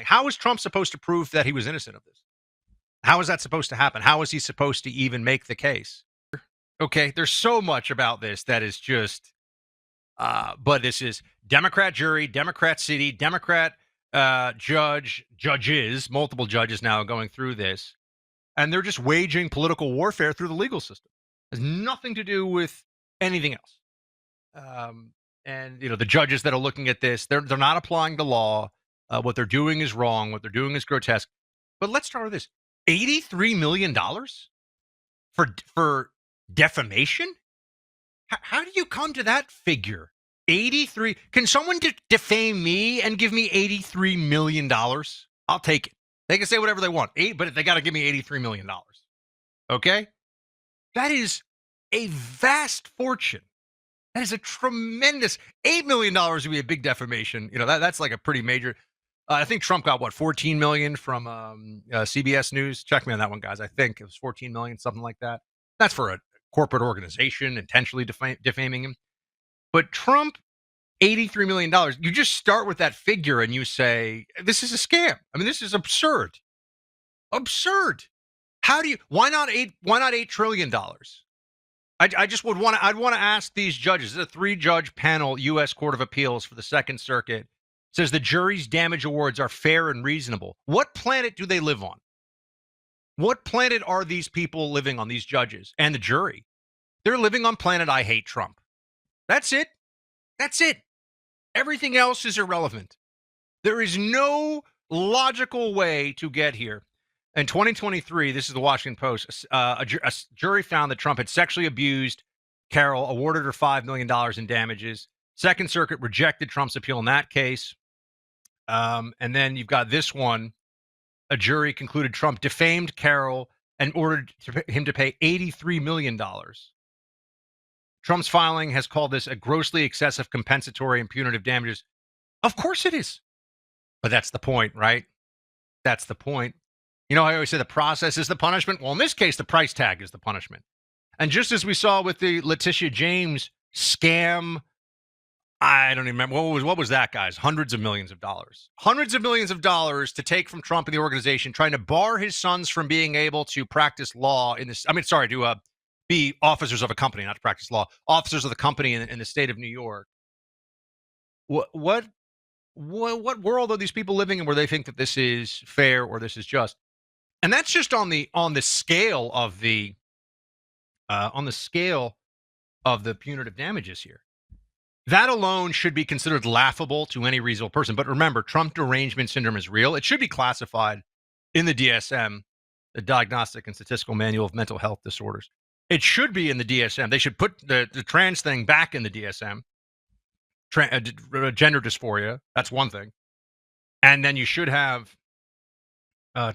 me. How is Trump supposed to prove that he was innocent of this? How is that supposed to happen? How is he supposed to even make the case? Okay, there's so much about this that is just, but this is Democrat jury, Democrat city, Democrat judges, multiple judges now going through this, and they're just waging political warfare through the legal system. It has nothing to do with anything else. And the judges that are looking at this, they're not applying the law. What they're doing is wrong. What they're doing is grotesque. But let's start with this: $83 million for defamation. How do you come to that figure? 83. Can someone defame me and give me $83 million? I'll take it. They can say whatever they want, but they got to give me $83 million. Okay? That is a vast fortune. That is a tremendous $8 million would be a big defamation. That's like a pretty major. I think Trump got $14 million from CBS News. Check me on that one, guys. I think it was $14 million, something like that. That's for a corporate organization intentionally defaming him. But Trump, $83 million. You just start with that figure and you say, this is a scam. I mean, this is absurd. Absurd. Why not $8 trillion? I'd want to ask these judges. This is a 3-judge panel, U.S. Court of Appeals for the Second Circuit. Says the jury's damage awards are fair and reasonable. What planet do they live on? What planet are these people living on, these judges and the jury? They're living on planet I hate Trump. That's it. That's it. Everything else is irrelevant. There is no logical way to get here. In 2023, this is the Washington Post, a jury found that Trump had sexually abused Carroll, awarded her $5 million in damages. Second Circuit rejected Trump's appeal in that case. And then you've got this one. A jury concluded Trump defamed Carroll and ordered him to pay $83 million. Trump's filing has called this a grossly excessive compensatory and punitive damages. Of course it is. But that's the point, right? That's the point. I always say the process is the punishment. Well, in this case, the price tag is the punishment. And just as we saw with the Letitia James scam, I don't even remember. What was that, guys? Hundreds of millions of dollars. Hundreds of millions of dollars to take from Trump and the organization, trying to bar his sons from being able to practice law in this. To be officers of a company, not to practice law. Officers of the company in the state of New York. What world are these people living in where they think that this is fair or this is just? And that's just on the scale of the punitive damages here. That alone should be considered laughable to any reasonable person. But remember, Trump derangement syndrome is real. It should be classified in the DSM, the Diagnostic and Statistical Manual of Mental Health Disorders. It should be in the DSM. They should put the trans thing back in the DSM. Gender dysphoria, that's one thing. And then you should have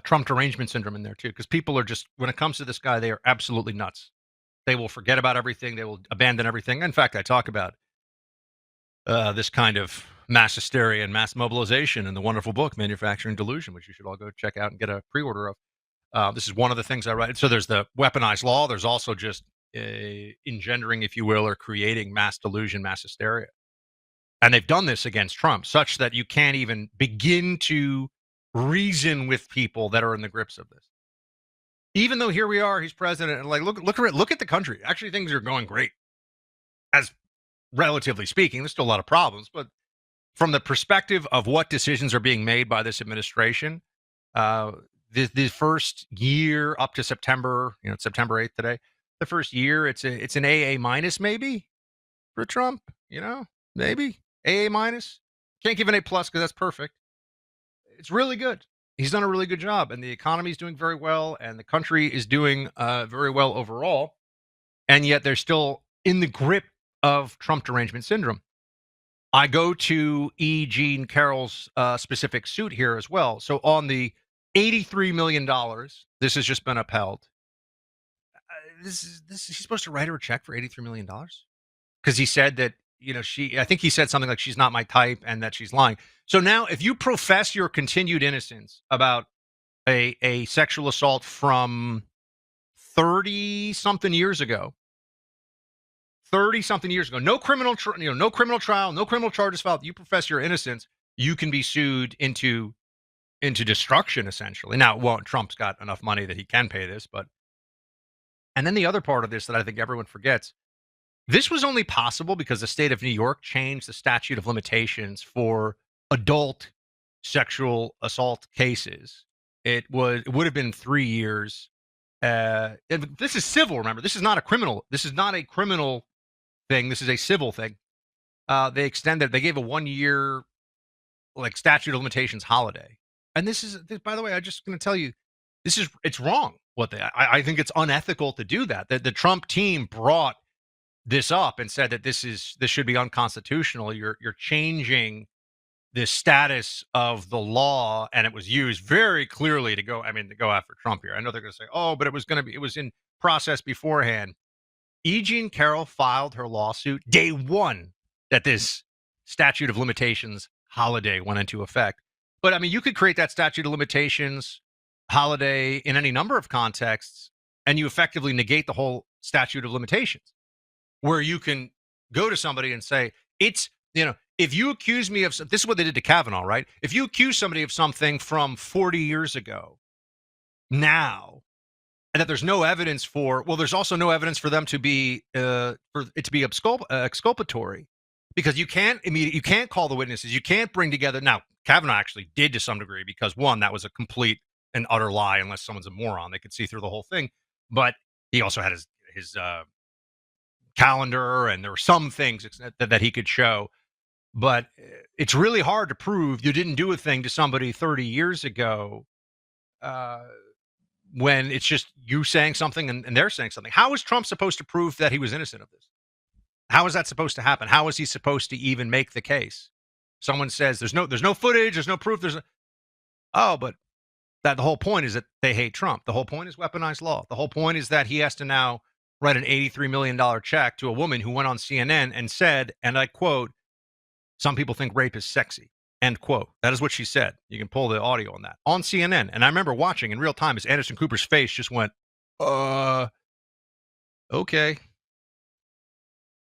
Trump derangement syndrome in there too, because people are just, when it comes to this guy, they are absolutely nuts. They will forget about everything. They will abandon everything. In fact, I talk about this kind of mass hysteria and mass mobilization in the wonderful book, Manufacturing Delusion, which you should all go check out and get a pre-order of. This is one of the things I write. So there's the weaponized law. There's also just engendering, if you will, or creating mass delusion, mass hysteria. And they've done this against Trump such that you can't even begin to reason with people that are in the grips of this. Even though here we are, he's president, and look at the country. Actually, things are going great. As relatively speaking, there's still a lot of problems, but from the perspective of what decisions are being made by this administration, the first year up to September, it's September 8th today. The first year, it's an AA minus maybe for Trump. Maybe AA minus. Can't give an A plus because that's perfect. It's really good. He's done a really good job, and the economy is doing very well, and the country is doing very well overall. And yet, they're still in the grip of Trump derangement syndrome. I go to E. Jean Carroll's specific suit here as well. So on the $83 million, this has just been upheld. He's supposed to write her a check for $83 million because he said that, I think he said something like she's not my type and that she's lying. So now if you profess your continued innocence about a sexual assault from 30 something years ago, no criminal trial, no criminal charges filed, you profess your innocence, you can be sued into into destruction, essentially. Now, well, Trump's got enough money that he can pay this, but and then the other part of this that I think everyone forgets, this was only possible because the state of New York changed the statute of limitations for adult sexual assault cases. It would have been 3 years. This is civil, remember. This is not a criminal. This is not a criminal thing. This is a civil thing. They gave a 1 year like statute of limitations holiday. And by the way, I'm just going to tell you, it's wrong. I think it's unethical to do that. The Trump team brought this up and said that this should be unconstitutional. You're changing the status of the law, and it was used very clearly to go after Trump here. I know they're going to say, oh, but it was in process beforehand. E. Jean Carroll filed her lawsuit day one that this statute of limitations holiday went into effect. But I mean, you could create that statute of limitations holiday in any number of contexts, and you effectively negate the whole statute of limitations, where you can go to somebody and say, if you accuse me of, this is what they did to Kavanaugh, right? If you accuse somebody of something from 40 years ago now, and that there's no evidence there's also no evidence for them to be, for it to be exculpatory, because you can't call the witnesses. You can't bring together. Now, Kavanaugh actually did to some degree, because one, that was a complete and utter lie. Unless someone's a moron, they could see through the whole thing. But he also had his calendar, and there were some things that he could show. But it's really hard to prove you didn't do a thing to somebody 30 years ago when it's just you saying something and they're saying something. How is Trump supposed to prove that he was innocent of this? How is that supposed to happen? How is he supposed to even make the case? Someone says there's no footage, there's no proof, but the whole point is that they hate Trump. The whole point is weaponized law. The whole point is that he has to now write an $83 million check to a woman who went on CNN and said, and I quote, "Some people think rape is sexy," end quote. That is what she said. You can pull the audio on that on CNN. And I remember watching in real time as Anderson Cooper's face just went, okay.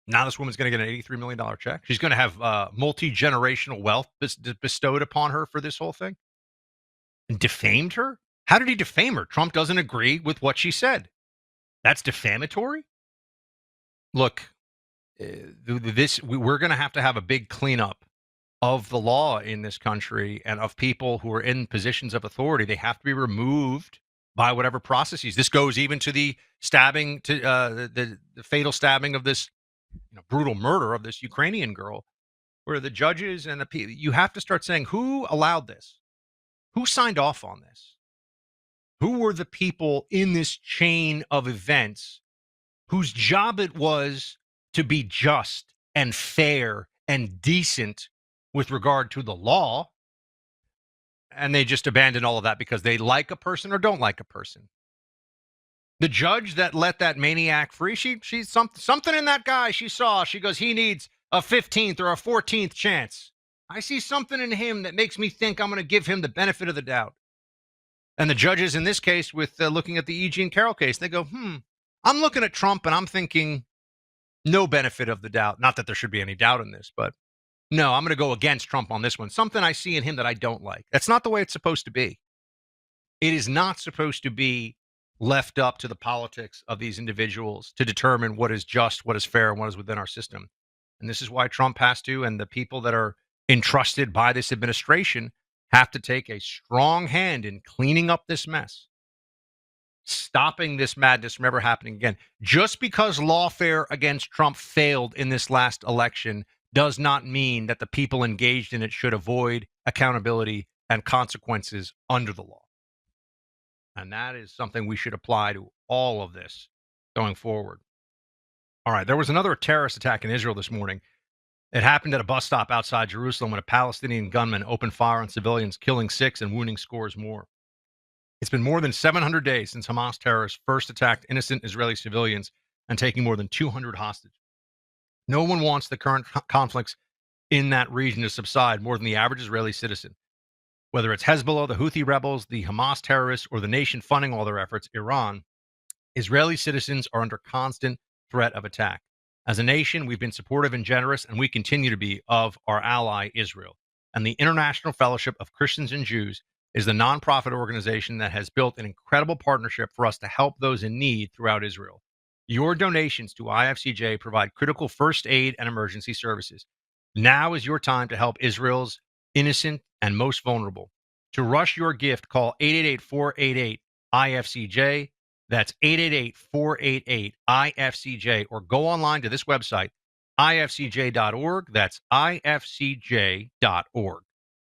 Now this woman's going to get an $83 million check. She's going to have multi-generational wealth bestowed upon her for this whole thing. And defamed her? How did he defame her? Trump doesn't agree with what she said. That's defamatory? Look, we're going to have a big cleanup of the law in this country and of people who are in positions of authority. They have to be removed by whatever processes. This goes even to the stabbing, to the fatal stabbing of this brutal murder of this Ukrainian girl, where the judges and you have to start saying, who allowed this? Who signed off on this? Who were the people in this chain of events whose job it was to be just and fair and decent with regard to the law, and they just abandoned all of that because they like a person or don't like a person? The judge that let that maniac free, she's something in that guy she saw. She goes, he needs a 15th or a 14th chance. I see something in him that makes me think I'm going to give him the benefit of the doubt. And the judges in this case, with looking at the E. Jean Carroll case, they go, I'm looking at Trump and I'm thinking no benefit of the doubt. Not that there should be any doubt in this, but no, I'm going to go against Trump on this one. Something I see in him that I don't like. That's not the way it's supposed to be. It is not supposed to be left up to the politics of these individuals to determine what is just, what is fair, and what is within our system. And this is why Trump has to, and the people that are entrusted by this administration have to take a strong hand in cleaning up this mess, stopping this madness from ever happening again. Just because lawfare against Trump failed in this last election does not mean that the people engaged in it should avoid accountability and consequences under the law. And that is something we should apply to all of this going forward. All right, there was another terrorist attack in Israel this morning. It happened at a bus stop outside Jerusalem when a Palestinian gunman opened fire on civilians, killing 6 and wounding scores more. It's been more than 700 days since Hamas terrorists first attacked innocent Israeli civilians and taking more than 200 hostages. No one wants the current conflicts in that region to subside more than the average Israeli citizen. Whether it's Hezbollah, the Houthi rebels, the Hamas terrorists, or the nation funding all their efforts, Iran, Israeli citizens are under constant threat of attack. As a nation, we've been supportive and generous, and we continue to be, of our ally, Israel. And the International Fellowship of Christians and Jews is the nonprofit organization that has built an incredible partnership for us to help those in need throughout Israel. Your donations to IFCJ provide critical first aid and emergency services. Now is your time to help Israel's innocent and most vulnerable. To rush your gift, call 888-488-IFCJ. That's 888-488-IFCJ, or go online to this website, ifcj.org. That's ifcj.org.